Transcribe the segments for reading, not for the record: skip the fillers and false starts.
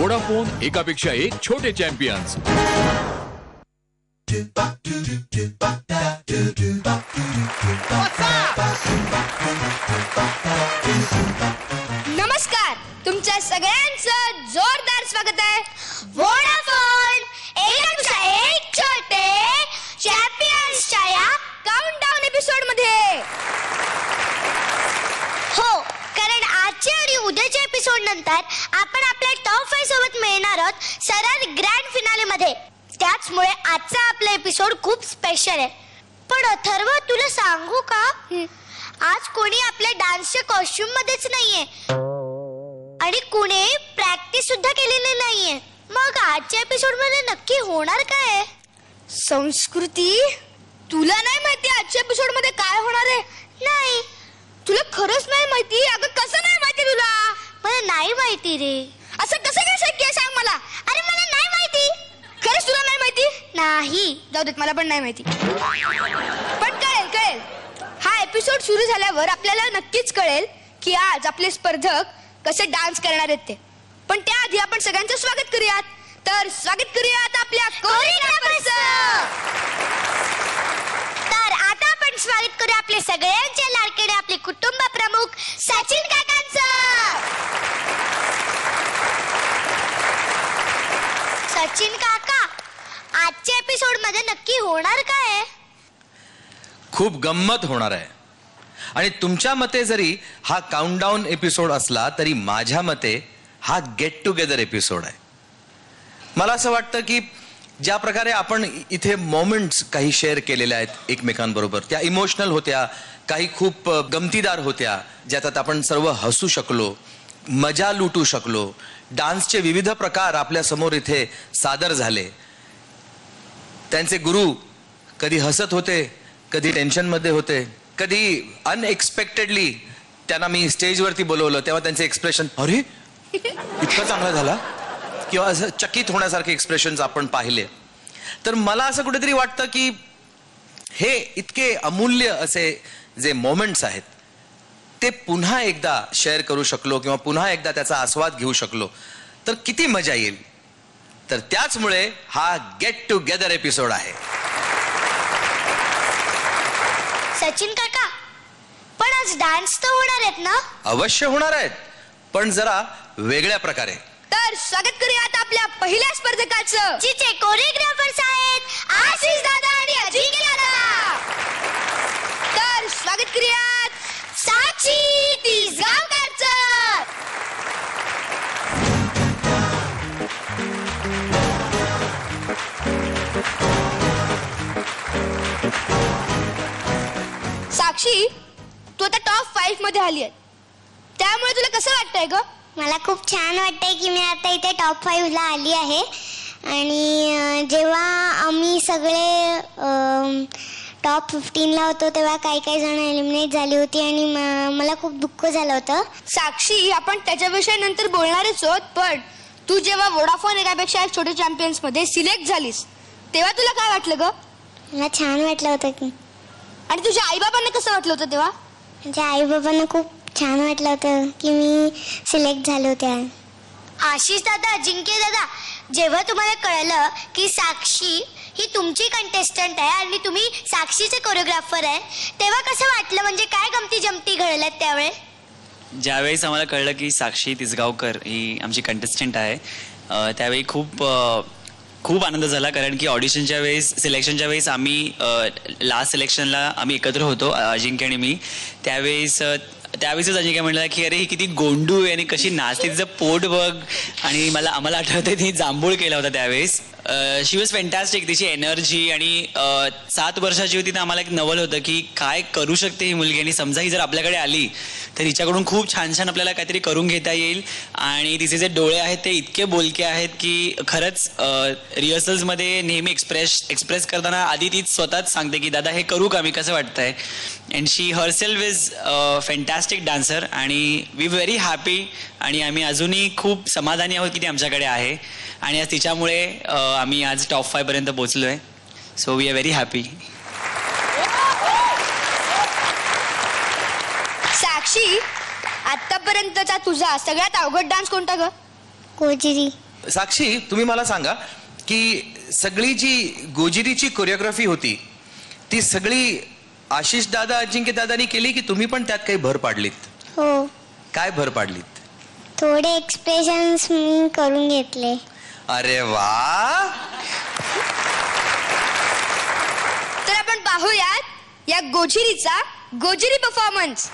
Vodafone, एकापेक्षा एक छोटे चॅम्पियन्स. नमस्कार, तुमच्या सगळ्यांचं जोरदार स्वागत आहे वोडाफोन एकापेक्षा एक छोटे चॅम्पियन्सच्या या काउंटडाऊन एपिसोड मध्ये. हो, कारण आजच्या आणि उद्याच्या एपिसोड नंतर आपण आपल्या टॉप 5 सोबत मिळणार आहोत सरळ ग्रँड फिनाले मध्ये. त्याचमुळे आजचा आपला एपिसोड खूप स्पेशल आहे. पण अथर्व, तुला सांगू का, आज कोणी आपल्या डान्सच्या कॉस्ट्युम मध्येच नाहीये आणि कुणी प्रॅक्टिस सुद्धा केलेली नाहीये. मग आजच्या एपिसोड मध्ये नक्की होणार काय? संस्कृती, तुला नाही माहिती आजच्या एपिसोड मध्ये काय होणार आहे? नाही, तुला खरंच नाही माहिती? अगं कसं नाही माहिती तुला? मला नाही माहिती रे. असं कसं काय शक्य आहे, सांग मला. अरे मला नाही माहिती. खरंच तुला नाही माहिती? नाही. जाऊ देत, मला पण नाही माहिती. पण कळेल कळेल. हा एपिसोड सुरू झाल्यावर आपल्याला नक्कीच कळेल की आज आपले स्पर्धक कसे डान्स करणार आहेत ते. पण त्याआधी आपण सगळ्यांचं स्वागत करूयात. तर स्वागत करूयात आपल्या कोरिओग्राफरचं. तर आता आपण स्वागत करूया आपले सगळ्यांचे लाडके आपले कुटुंब प्रमुख सचिन काकांचं. सचिन काका, आजच्या एपिसोड मध्ये नक्की होणार काय? खूप गंमत होणार आहे. आणि तुमच्या मते जरी हा काउंटडाऊन एपिसोड असला तरी माझ्या मते हा गेट टुगेदर एपिसोड आहे. मला असं वाटतं की ज्या प्रकारे आपण इथे मोमेंट्स काही शेअर केलेल्या आहेत एकमेकांबरोबर, त्या इमोशनल होत्या, काही खूप गमतीदार होत्या, ज्याच्यात आपण सर्व हसू शकलो, मजा लुटू शकलो. डान्सचे विविध प्रकार आपल्या समोर इथे सादर झाले. त्यांचे गुरु कधी हसत होते, कधी टेन्शनमध्ये होते, कधी अनएक्सपेक्टेडली त्यांना मी स्टेजवरती बोलवलं तेव्हा त्यांचे एक्सप्रेशन, अरे इतका चांगला झाला, किंवा असं चकित होण्यासारखे एक्सप्रेशन्स आपण पाहिले. तर मला असं कुठेतरी वाटतं की हे इतके अमूल्य असे जे मोमेंट्स आहेत ते पुन्हा एकदा शेअर करू शकलो किंवा पुन्हा एकदा त्याचा आस्वाद घेऊ शकलो तर किती मजा येईल. तर त्याचमुळे हा गेट टुगेदर एपिसोड आहे. सचिन काका, पण आज डान्स तर होणार आहेत ना? अवश्य होणार आहेत, पण जरा वेगळ्या प्रकारे. तर स्वागत करूयात आपल्या पहिल्या स्पर्धकाचं, जिचे कोरिओग्राफर्स आहेत आशिष दादा आणि अजिंक्य दादा. तर स्वागत करूयात साक्षी तिसगावकरचं. साक्षी, तू आता टॉप 5 मध्ये आली आहे, त्यामुळे तुला कसं वाटतंय ग? मला खूप छान वाटतंय की मी आता इथे टॉप 5 ला आली आहे. आणि जेव्हा आम्ही सगळे टॉप 15 ला होतो तेव्हा काही जण एलिमिनेट झाली होती आणि मला खूप दुःख झालं होतं. साक्षी, आपण त्याच्याविषयी नंतर बोलणारच आहोत, पण तू जेव्हा वोडाफोन एकापेक्षा एक छोटे चॅम्पियन्स मध्ये सिलेक्ट झालीस तेव्हा तुला काय वाटलं ग? मला छान वाटलं होतं की. आणि तुझ्या आईबाबांना कसं वाटलं होतं तेव्हा? माझ्या आईबाबांना खूप छान वाटलं होतं की मी सिलेक्ट झाले होते. आशिष दादा, अजिंक्य दादा, जेव्हा तुम्हाला कळलं की साक्षी ही तुमची कंटेस्टंट आहे आणि तुम्ही साक्षीचे कोरिओग्राफर आहे तेव्हा कसं वाटलं? म्हणजे काय गमती जमती घडल्यात त्यावेळेस? ज्यावेळेस आम्हाला कळलं की साक्षी तिसगावकर ही आमची कंटेस्टंट आहे त्यावेळी खूप आनंद झाला. कारण की ऑडिशनच्या वेळेस, सिलेक्शनच्या वेळेस आम्ही लास्ट सिलेक्शनला आम्ही एकत्र होतो, अजिंक्य आणि मी. त्यावेळेसच अजिंक्य म्हटलं की अरे ही किती गोंडू आहे आणि कशी नाचते, तिचं पोट बघ. आणि आम्हाला आठवतं ती जांभूळ केला होता त्यावेळेस. शी वॉज फॅन्टॅस्टिक. तिची एनर्जी आणि 7 वर्षाची होती तर आम्हाला एक नवल होतं की काय करू शकते ही मुलगी, आणि समजा ही जर आपल्याकडे आली तर हिच्याकडून खूप छान छान आपल्याला काहीतरी करून घेता येईल. आणि तिचे जे डोळे आहेत ते इतके बोलके आहेत की खरंच रिहर्सल्समध्ये नेहमी एक्सप्रेस करताना आधी तीच स्वतःच सांगते की दादा हे करू का, मी कसं वाटतंय. And she herself is fantastic dancer आणि वी व्हेरी हॅपी. आणि आम्ही अजूनही खूप समाधानी आहोत की ती आमच्याकडे आहे आणि आज तिच्यामुळे आम्ही आज टॉप 5 पर्यंत पोहोचलोय. So we are very happy. Sakshi, आतापर्यंतचा तुझा सगळ्यात अवघड डान्स कोणता ग? कोजिरी. साक्षी, तुम्ही मला सांगा की सगळी जी गोजिरीची कोरिओग्राफी होती ती सगळी आशिष दादा, अजिंक्य दादानी केली की तुम्ही पण त्यात काही भर पाडलीत? हो, काय भर पाडलीत? थोडे एक्सप्रेशन्स मी करून घेतले. अरे वा. तर आपण पाहूयात या गोजिरीचा गोजिरी परफॉर्मन्स.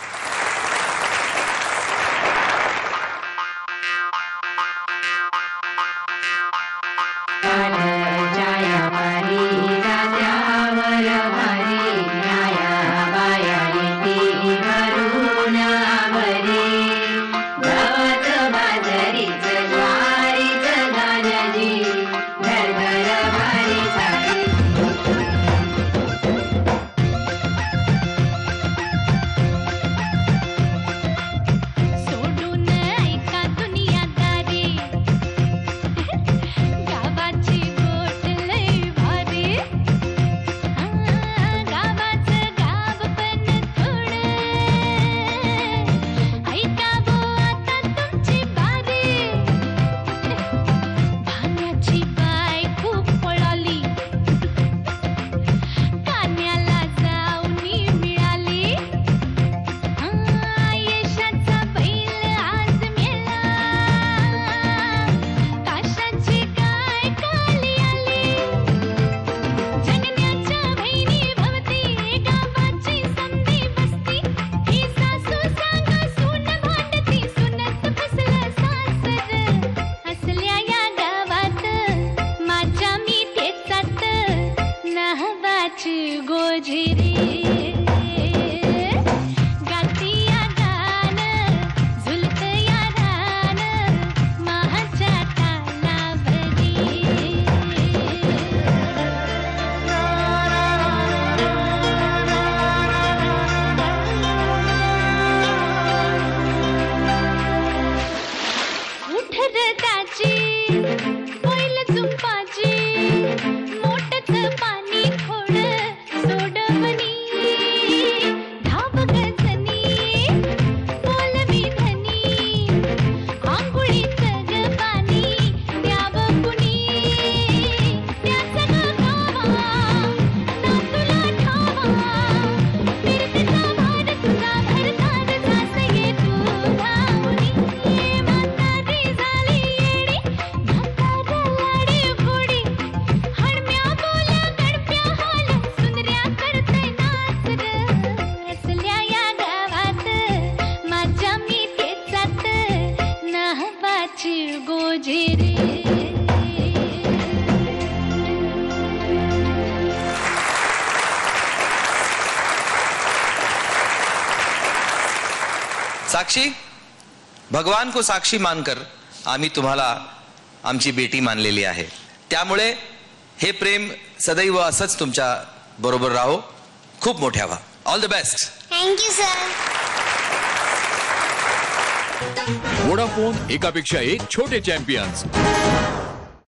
साक्षी, भगवान को साक्षी मानकर आम्ही तुम्हाला आमची बेटी मानलेली आहे. त्यामुळे हे प्रेम सदैव असंच तुमच्या बरोबर राहो, खूप मोठ्या व्हा. All the best. Thank you sir. Vodafone, एकापेक्षा एक छोटे चॅम्पियन्स.